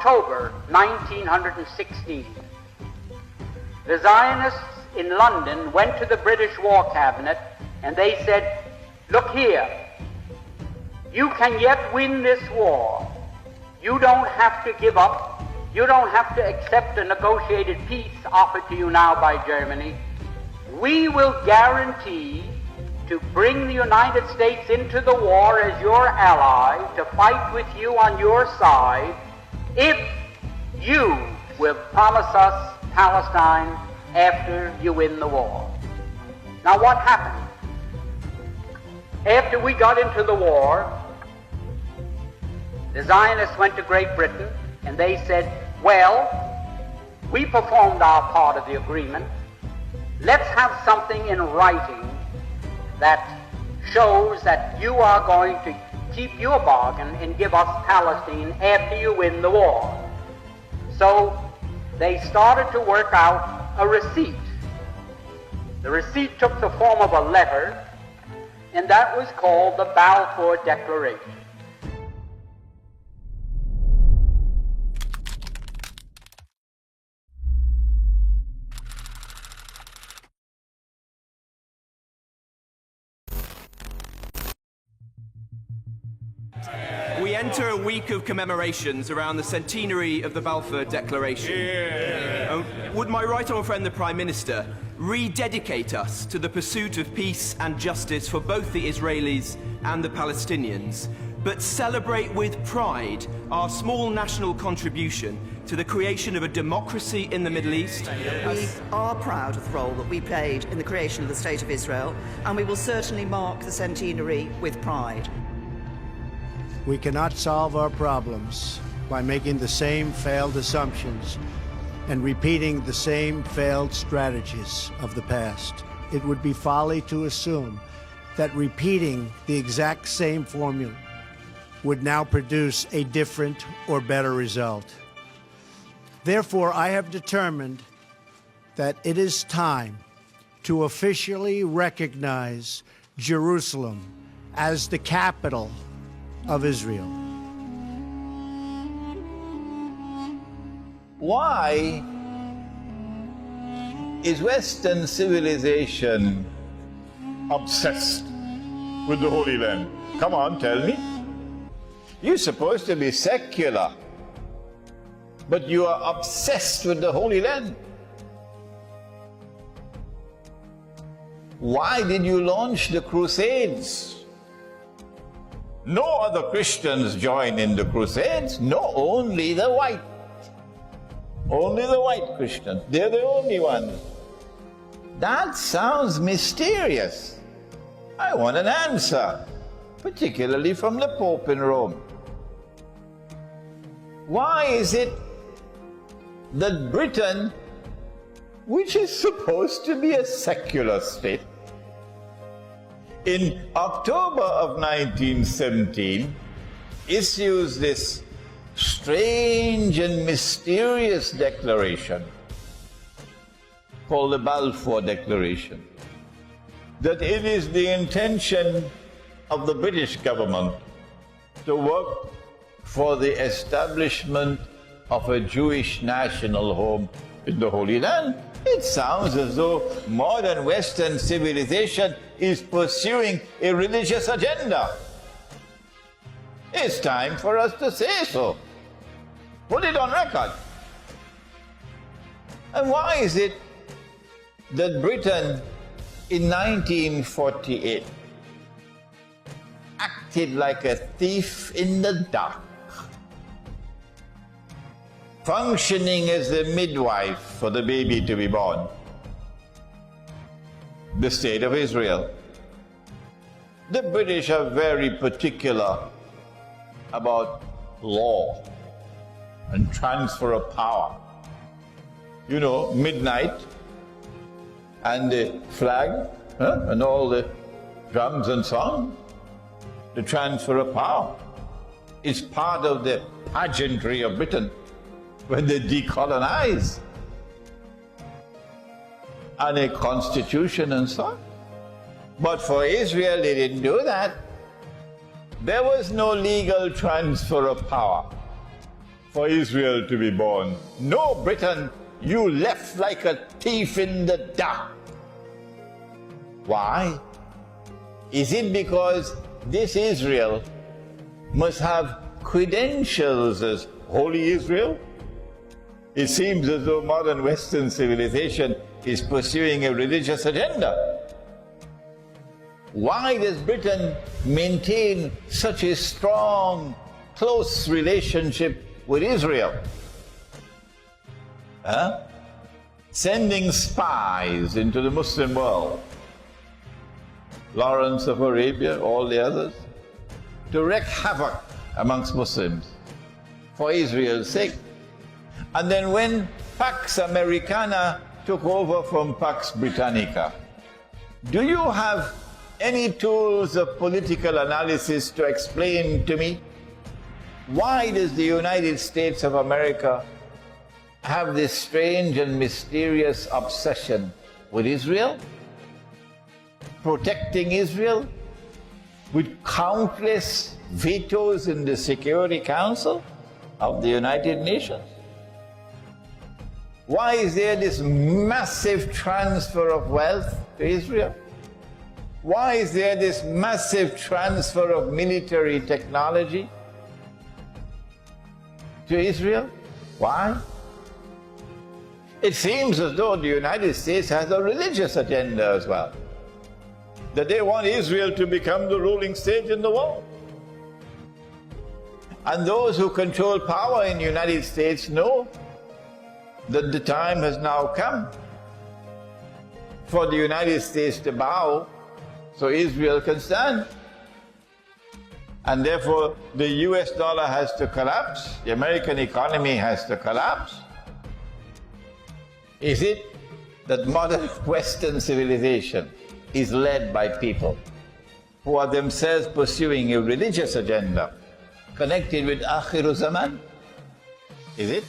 October 1916, the Zionists in London went to the British War Cabinet and they said, look here, you can yet win this war. You don't have to give up. You don't have to accept a negotiated peace offered to you now by Germany. We will guarantee to bring the United States into the war as your ally, to fight with you on your side, if you will promise us Palestine after you win the war. Now what happened? After we got into the war, the Zionists went to Great Britain and they said, well, we performed our part of the agreement. Let's have something in writing that shows that you are going to keep your bargain and give us Palestine after you win the war. So they started to work out a receipt. The receipt took the form of a letter, and that was called the Balfour Declaration. We enter a week of commemorations around the centenary of the Balfour Declaration. Would my right honourable friend the Prime Minister rededicate us to the pursuit of peace and justice for both the Israelis and the Palestinians, but celebrate with pride our small national contribution to the creation of a democracy in the Middle East? We are proud of the role that we played in the creation of the State of Israel, and we will certainly mark the centenary with pride. We cannot solve our problems by making the same failed assumptions and repeating the same failed strategies of the past. It would be folly to assume that repeating the exact same formula would now produce a different or better result. Therefore, I have determined that it is time to officially recognize Jerusalem as the capital of Israel. Why is Western civilization obsessed with the Holy Land? Come on, tell me. You're supposed to be secular, but you are obsessed with the Holy Land. Why did you launch the Crusades? No other Christians join in the Crusades. No, only the white. Only the white Christians. They're the only ones. That sounds mysterious. I want an answer, particularly from the Pope in Rome. Why is it that Britain, which is supposed to be a secular state, in October of 1917, issues this strange and mysterious declaration called the Balfour Declaration, that it is the intention of the British government to work for the establishment of a Jewish national home in the Holy Land. It sounds as though modern Western civilization is pursuing a religious agenda. It's time for us to say so. Put it on record. And why is it that Britain in 1948 acted like a thief in the dark, functioning as the midwife for the baby to be born? The State of Israel. The British are very particular about law and transfer of power. You know, midnight and the flag and all the drums and songs. The transfer of power is part of the pageantry of Britain when they decolonize. And a constitution and so on. But for Israel, they didn't do that. There was no legal transfer of power. for Israel to be born. No, Britain, you left like a thief in the dark. Why? Is it because this Israel must have credentials as Holy Israel? It seems as though modern Western civilization is pursuing a religious agenda. Why does Britain maintain such a strong, close relationship with Israel? Sending spies into the Muslim world, Lawrence of Arabia, all the others, to wreak havoc amongst Muslims for Israel's sake. And then when Pax Americana took over from Pax Britannica, do you have any tools of political analysis to explain to me why does the United States of America have this strange and mysterious obsession with Israel, protecting Israel, with countless vetoes in the Security Council of the United Nations? Why is there this massive transfer of wealth to Israel? Why is there this massive transfer of military technology to Israel? Why? It seems as though the United States has a religious agenda as well, that they want Israel to become the ruling state in the world. And those who control power in the United States know that the time has now come for the United States to bow so Israel can stand. And therefore the US dollar has to collapse, the American economy has to collapse. Is it that modern Western civilization is led by people who are themselves pursuing a religious agenda connected with Akhiru Zaman? Is it?